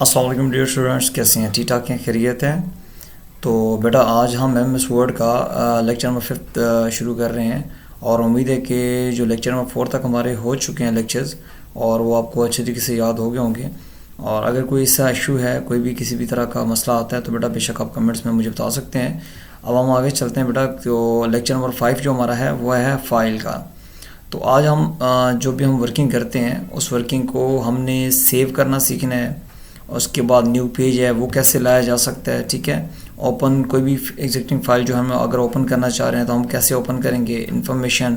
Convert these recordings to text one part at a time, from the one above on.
अस्सलाम वालेकुम dear students, कैसे हैं? ठीक ठाक हैं? खैरियत है? तो बेटा आज हम MS वर्ड का लेक्चर नंबर 5 शुरू कर रहे हैं और उम्मीद है कि जो लेक्चर नंबर 4 तक हमारे हो चुके हैं लेक्चर्स और वो आपको अच्छे तरीके से याद हो गए होंगे। और अगर कोई ऐसा इशू है, कोई भी किसी भी तरह का मसला आता है तो बेटा बेशक आप कमेंट्स में मुझे बता सकते हैं। अब हम आगे चलते हैं बेटा। तो लेक्चर नंबर 5 जो हमारा है वो है फ़ाइल का। तो आज हम जो भी हम वर्किंग करते हैं उस वर्किंग को हमने सेव करना सीखना है। उसके बाद न्यू पेज है वो कैसे लाया जा सकता है, ठीक है। ओपन कोई भी एग्जिस्टिंग फाइल जो हम अगर ओपन करना चाह रहे हैं तो हम कैसे ओपन करेंगे, information,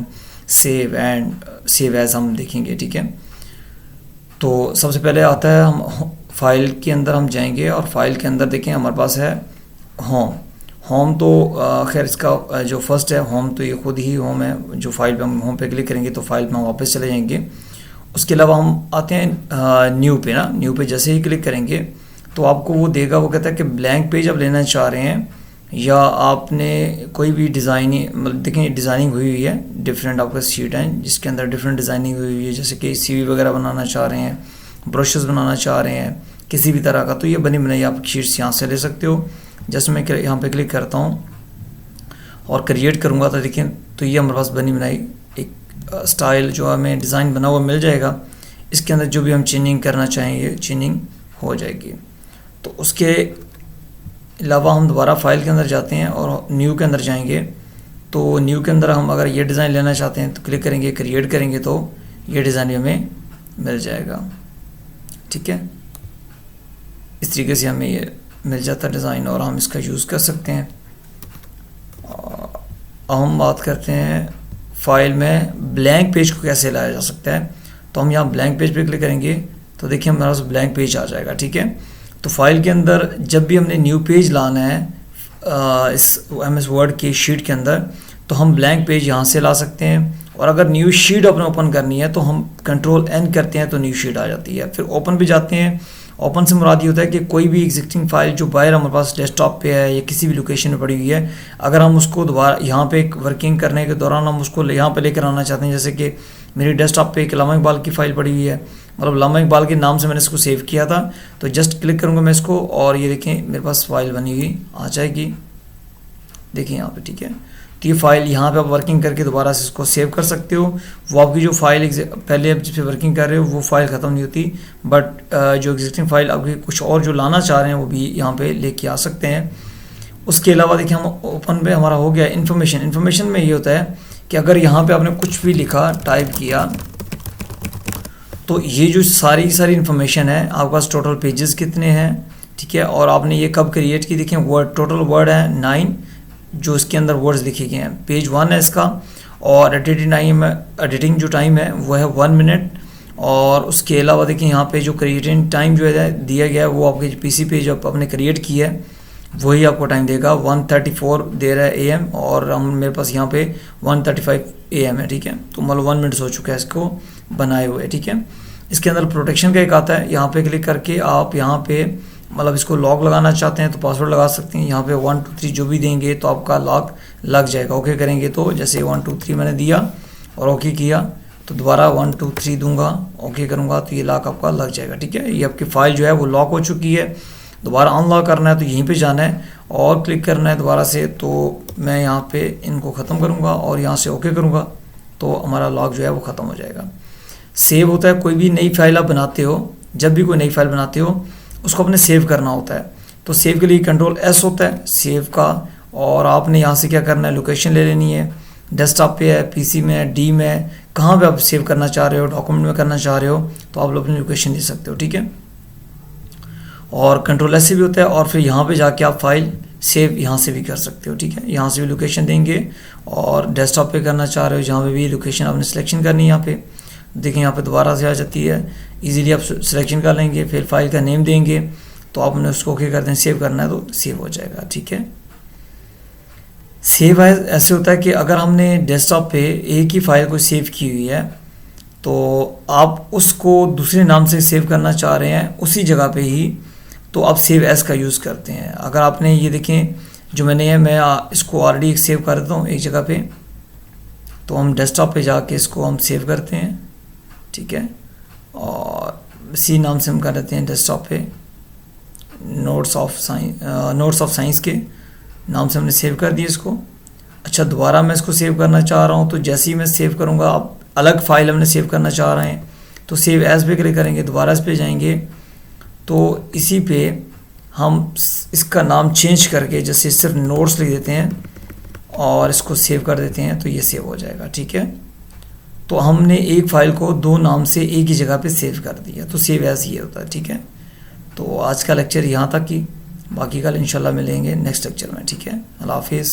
save and save as हम देखेंगे, ठीक है। तो सबसे पहले आता है हम फाइल के अंदर हम जाएंगे और फाइल के अंदर देखें हमारे पास है होम। होम तो खैर इसका जो फर्स्ट है होम, तो ये खुद ही होम है। जो फाइल पे हम होम पे क्लिक करेंगे तो फाइल पे हम वापस चले जाएंगे। उसके अलावा हम आते हैं न्यू पे ना। न्यू पे जैसे ही क्लिक करेंगे तो आपको वो देगा, वो कहता है कि ब्लैंक पेज आप लेना चाह रहे हैं या आपने कोई भी डिज़ाइनिंग, मतलब देखें डिज़ाइनिंग हुई हुई है, डिफरेंट आपका शीट है जिसके अंदर डिफरेंट डिज़ाइनिंग हुई हुई है, जैसे कि CV वगैरह बनाना चाह रहे हैं, ब्रशेस बनाना चाह रहे हैं किसी भी तरह का, तो ये बनी बनाई आप शीट्स यहाँ से ले सकते हो। जैसे मैं यहाँ पे क्लिक करता हूँ और क्रिएट करूँगा तो देखें तो ये हमारे पास बनी बनाई एक स्टाइल जो हमें डिज़ाइन बना हुआ मिल जाएगा। इसके अंदर जो भी हम चेंजिंग करना चाहेंगे चेंजिंग हो जाएगी। तो उसके अलावा हम दोबारा फाइल के अंदर जाते हैं और न्यू के अंदर जाएंगे। तो न्यू के अंदर हम अगर ये डिज़ाइन लेना चाहते हैं तो क्लिक करेंगे, क्रिएट करेंगे तो ये डिज़ाइन हमें मिल जाएगा, ठीक है। इस तरीके से हमें ये मिल जाता है डिज़ाइन और हम इसका यूज़ कर सकते हैं। अब हम बात करते हैं फाइल में ब्लैंक पेज को कैसे लाया जा सकता है। तो हम यहाँ ब्लैंक पेज पे क्लिक करेंगे तो देखिए हमारे पास ब्लैंक पेज आ जाएगा, ठीक है। तो फाइल के अंदर जब भी हमने न्यू पेज लाना है इस MS वर्ड की शीट के अंदर तो हम ब्लैंक पेज यहाँ से ला सकते हैं। और अगर न्यू शीट अपने ओपन करनी है तो हम Ctrl+N करते हैं तो न्यू शीट आ जाती है। फिर ओपन पे जाते हैं। ओपन से मुराद ये होता है कि कोई भी एग्जिस्टिंग फाइल जो बाहर हमारे पास डेस्कटॉप पे है या किसी भी लोकेशन में पड़ी हुई है, अगर हम उसको दोबारा यहाँ पे वर्किंग करने के दौरान हम उसको यहाँ पे लेकर आना चाहते हैं, जैसे कि मेरी डेस्कटॉप पे एक अल्लामा इकबाल की फ़ाइल पड़ी हुई है, मतलब अल्लामा इकबाल के नाम से मैंने इसको सेव किया था, तो जस्ट क्लिक करूँगा मैं इसको और ये देखें मेरे पास फाइल बनी हुई आ जाएगी, देखिए यहाँ पे, ठीक है। तो ये फाइल यहाँ पे आप वर्किंग करके दोबारा से इसको सेव कर सकते हो। वो आपकी जो फाइल पहले आप जिस पे वर्किंग कर रहे हो वो फाइल ख़त्म नहीं होती, बट जो एग्जिस्टिंग फाइल आपकी कुछ और जो लाना चाह रहे हैं वो भी यहाँ पे लेके आ सकते हैं। उसके अलावा देखिए हम ओपन पे हमारा हो गया इन्फॉर्मेशन। इन्फॉर्मेशन में ये होता है कि अगर यहाँ पे आपने कुछ भी लिखा, टाइप किया, तो ये जो सारी इन्फॉर्मेशन है आपके पास टोटल पेजेस कितने हैं, ठीक है, और आपने ये कब क्रिएट की, देखें वर्ड टोटल वर्ड है 9 जो इसके अंदर वर्ड्स लिखे गए हैं। पेज 1 है इसका और एडिटिंग जो टाइम है वो है 1 मिनट। और उसके अलावा देखिए यहाँ पे जो क्रिएटिंग टाइम जो है दिया गया है वो आपके PC पे जो आपने क्रिएट किया है वही आपको टाइम देगा। 1:34 दे रहा है AM और हम मेरे पास यहाँ पे 1:35 AM है, ठीक है। तो मतलब 1 मिनट हो चुका है इसको बनाए हुए, ठीक है। इसके अंदर प्रोटेक्शन का एक आता है, यहाँ पे क्लिक करके आप यहाँ पे मतलब इसको लॉक लगाना चाहते हैं तो पासवर्ड लगा सकते हैं। यहाँ पे 1 2 3 जो भी देंगे तो आपका लॉक लग जाएगा। ओके करेंगे तो जैसे 1 2 3 मैंने दिया और ओके किया तो दोबारा 1 2 3 दूंगा, ओके करूँगा तो ये लॉक आपका लग जाएगा, ठीक है। ये आपकी फ़ाइल जो है वो लॉक हो चुकी है। दोबारा अनलॉक करना है तो यहीं पे जाना है और क्लिक करना है दोबारा से। तो मैं यहाँ पे इनको ख़त्म करूँगा और यहाँ से ओके करूँगा तो हमारा लॉक जो है वो ख़त्म हो जाएगा। सेव होता है, कोई भी नई फाइल आप बनाते हो, जब भी कोई नई फाइल बनाते हो उसको अपने सेव करना होता है। तो सेव के लिए Ctrl+S होता है सेव का, और आपने यहाँ से क्या करना है, लोकेशन ले लेनी है, डेस्कटॉप पे है, PC में है, D में है, कहाँ पे आप सेव करना चाह रहे हो, डॉक्यूमेंट में करना चाह रहे हो तो आप अपनी लोकेशन दे सकते हो, ठीक है। और Ctrl+S से भी होता है और फिर यहाँ पे जाके आप फाइल सेव यहाँ से भी कर सकते हो, ठीक है। यहाँ से भी लोकेशन देंगे और डेस्कटॉप पे करना चाह रहे हो जहाँ पे भी लोकेशन आपने सिलेक्शन करनी है। यहाँ पे देखें यहाँ पे दोबारा से आ जाती है, इजीली आप सिलेक्शन कर लेंगे, फिर फाइल का नेम देंगे तो आपने उसको ओके करते हैं, सेव करना है तो सेव हो जाएगा, ठीक है। सेव ऐसे होता है कि अगर हमने डेस्कटॉप पे एक ही फाइल को सेव की हुई है तो आप उसको दूसरे नाम से सेव करना चाह रहे हैं उसी जगह पे ही, तो आप सेव एज का यूज़ करते हैं। अगर आपने ये देखें जो मैंने है, मैं इसको ऑलरेडी सेव कर देता हूँ एक जगह पे, तो हम डेस्कटॉप पे जाके इसको हम सेव करते हैं, ठीक है। और इसी नाम से हम कर देते हैं डेस्कटॉप पे, नोट्स ऑफ साइंस के नाम से हमने सेव कर दिया इसको। अच्छा, दोबारा मैं इसको सेव करना चाह रहा हूँ, तो जैसे ही मैं सेव करूँगा, अब अलग फाइल हमने सेव करना चाह रहे हैं, तो सेव एज पे क्लिक करेंगे, दोबारा इस पे जाएंगे, तो इसी पे हम इसका नाम चेंज करके जैसे सिर्फ नोट्स लिख देते हैं और इसको सेव कर देते हैं, तो ये सेव हो जाएगा। ठीक है, तो हमने एक फ़ाइल को दो नाम से एक ही जगह पे सेव कर दिया, तो सेव एज ये होता है। ठीक है, तो आज का लेक्चर यहाँ तक ही, बाकी कल इंशाल्लाह मिलेंगे नेक्स्ट लेक्चर में। ठीक है, अल्लाह हाफिज़।